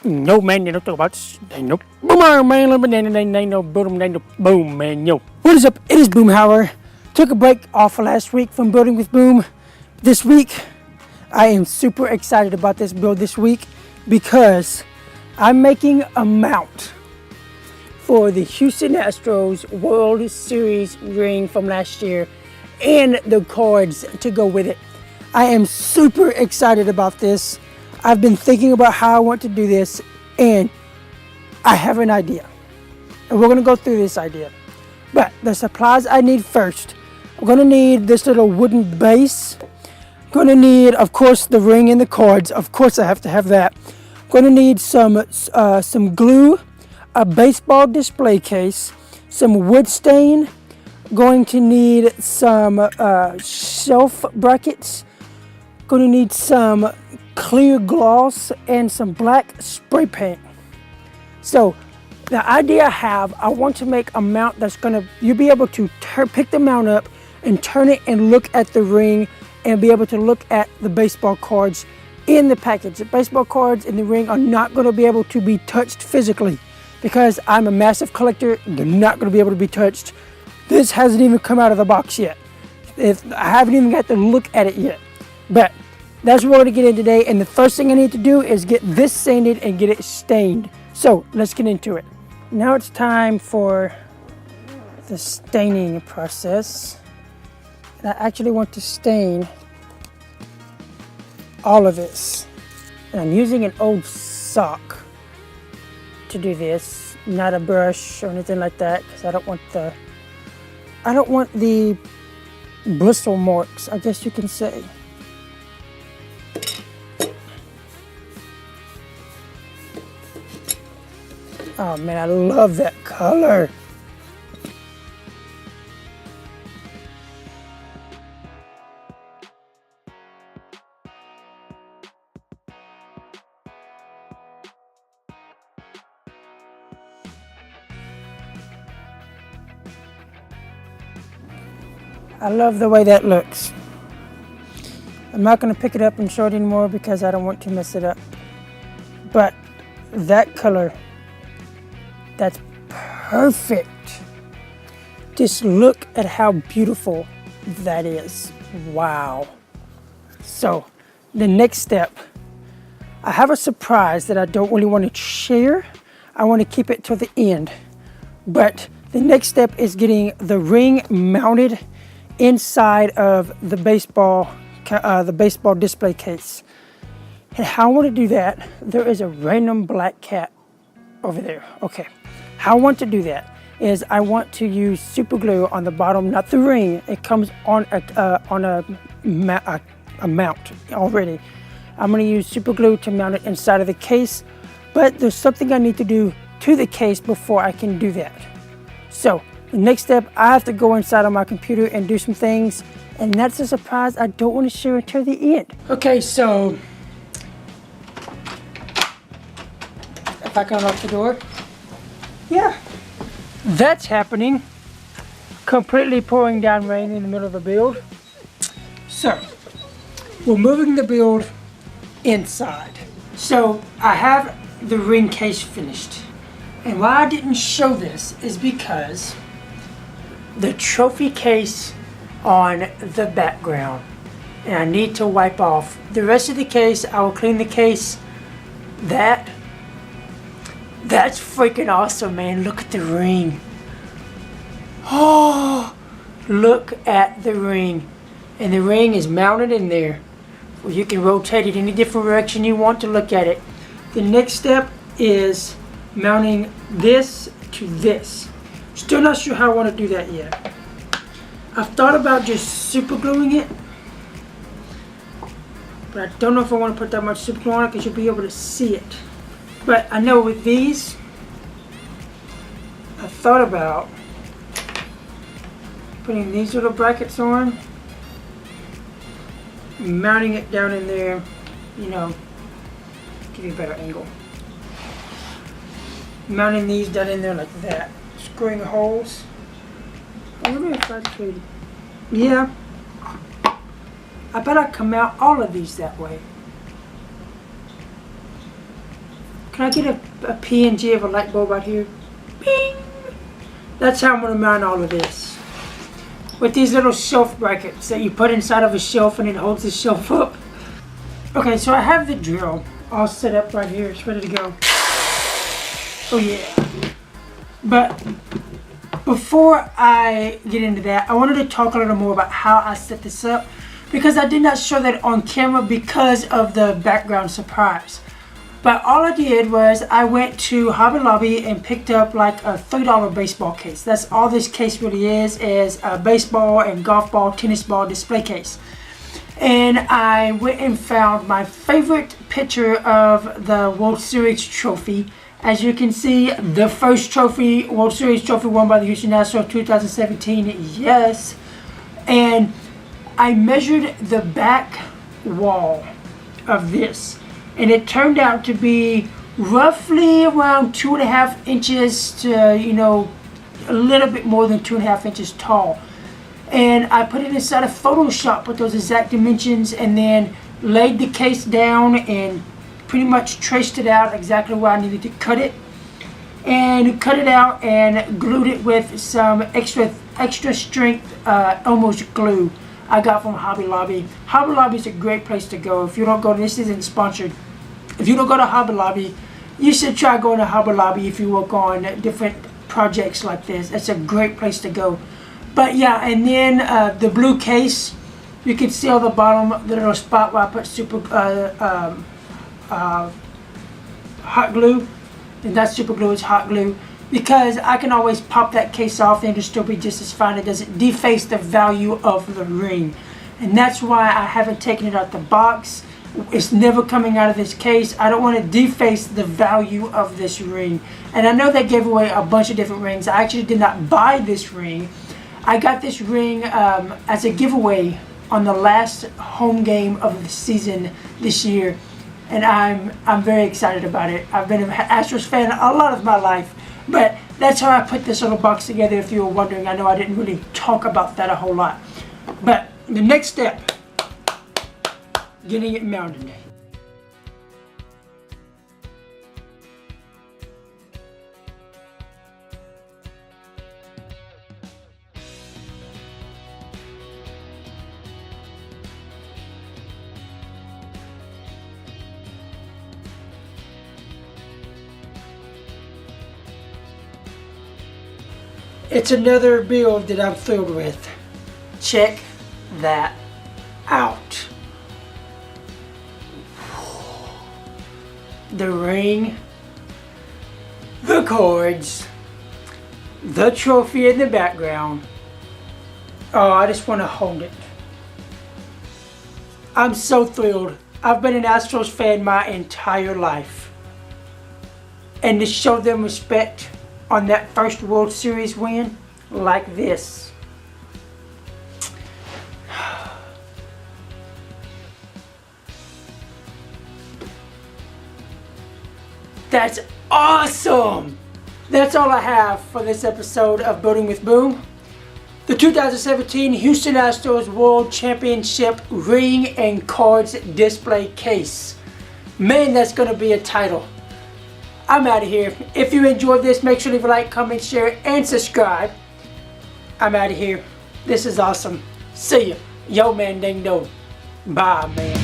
No man, you know talk about no boom man, no boom man, yo. What is up? It is Boomhauer. Took a break off last week from building with Boom. This week, I am super excited about this build this week because I'm making a mount for the Houston Astros World Series ring from last year and the cards to go with it. I am super excited about this. I've been thinking about how I want to do this, and I have an idea. And we're gonna go through this idea. But the supplies I need first, I'm gonna need this little wooden base. I'm gonna need, of course, the ring and the cards. Of course I have to have that. I'm gonna need some glue, a baseball display case, some wood stain. Going to need some shelf brackets. Going to need some clear gloss and some black spray paint. So the idea I have, I want to make a mount that's you'll be able to pick the mount up and turn it and look at the ring and be able to look at the baseball cards in the package. The baseball cards in the ring are not going to be able to be touched physically because I'm a massive collector. They're not going to be able to be touched. This hasn't even come out of the box yet. I haven't even got to look at it yet. But that's what we're going to get in today. And the first thing I need to do is get this sanded and get it stained. So let's get into it. Now it's time for the staining process. And I actually want to stain all of this. And I'm using an old sock to do this, not a brush or anything like that, because I don't want the bristle marks, I guess you can say. Oh man, I love that color. I love the way that looks. I'm not going to pick it up and show it anymore because I don't want to mess it up. But that color, that's perfect. Just look at how beautiful that is. Wow. So the next step, I have a surprise that I don't really want to share. I want to keep it till the end. But the next step is getting the ring mounted inside of the baseball display case. And how I want to do that, there is a random black cat over there. Okay, how I want to do that is I want to use super glue on the bottom, not the ring. It comes on a mount already. I'm going to use super glue to mount it inside of the case, but there's something I need to do to the case before I can do that. So the next step, I have to go inside of my computer and do some things, and that's a surprise I don't want to share until the end. Okay, so if I can unlock the door, yeah, that's happening. Completely pouring down rain in the middle of the build. So we're moving the build inside. So I have the ring case finished, and why I didn't show this is because the trophy case on the background, and I need to wipe off the rest of the case. I will clean the case. That's freaking awesome, man. Look at the ring. Oh, look at the ring. And the ring is mounted in there. Well, you can rotate it any different direction you want to look at it. The next step is mounting this to this. Still not sure how I want to do that yet. I've thought about just super gluing it, but I don't know if I want to put that much super glue on it because you'll be able to see it. But I know with these, I thought about putting these little brackets on, mounting it down in there, you know, give you a better angle. Mounting these down in there like that. Screwing holes. I wonder if I could, yeah, I bet I can mount all of these that way. Can I get a PNG of a light bulb out here? Bing! That's how I'm going to mount all of this. With these little shelf brackets that you put inside of a shelf and it holds the shelf up. Okay, so I have the drill all set up right here. It's ready to go. Oh yeah. But before I get into that, I wanted to talk a little more about how I set this up, because I did not show that on camera because of the background surprise. But all I did was I went to Hobby Lobby and picked up like a $3 baseball case. That's all this case really is a baseball and golf ball, tennis ball display case. And I went and found my favorite picture of the World Series trophy. As you can see, the first trophy, World Series trophy won by the Houston Astros 2017, yes. And I measured the back wall of this, and it turned out to be roughly around 2.5 inches to, you know, a little bit more than 2.5 inches tall. And I put it inside of Photoshop with those exact dimensions, and then laid the case down and pretty much traced it out exactly where I needed to cut it, and cut it out and glued it with some extra strength almost glue I got from Hobby Lobby. Hobby Lobby is a great place to go. If you don't go, this isn't sponsored. If you don't go to Hobby Lobby, you should try going to Hobby Lobby if you work on different projects like this. It's a great place to go. But yeah, and then the blue case, you can see on the bottom the little spot where I put hot glue, and that super glue is hot glue, because I can always pop that case off and it'll still be just as fine. It doesn't deface the value of the ring, and that's why I haven't taken it out the box. It's never coming out of this case. I don't want to deface the value of this ring. And I know they gave away a bunch of different rings. I actually did not buy this ring. I got this ring as a giveaway on the last home game of the season this year, and I'm very excited about it. I've been an Astros fan a lot of my life, but that's how I put this little box together, if you were wondering. I know I didn't really talk about that a whole lot, but the next step, getting it mounted. It's another build that I'm thrilled with. Check that out. The ring, the cords, the trophy in the background. Oh, I just want to hold it. I'm so thrilled. I've been an Astros fan my entire life. And to show them respect on that first World Series win, like this. That's awesome! That's all I have for this episode of Building with Boom. The 2017 Houston Astros World Championship ring and cards display case. Man, that's going to be a title. I'm out of here. If you enjoyed this, make sure to leave a like, comment, share, and subscribe. I'm out of here. This is awesome. See ya. Yo, man, ding dong. Bye, man.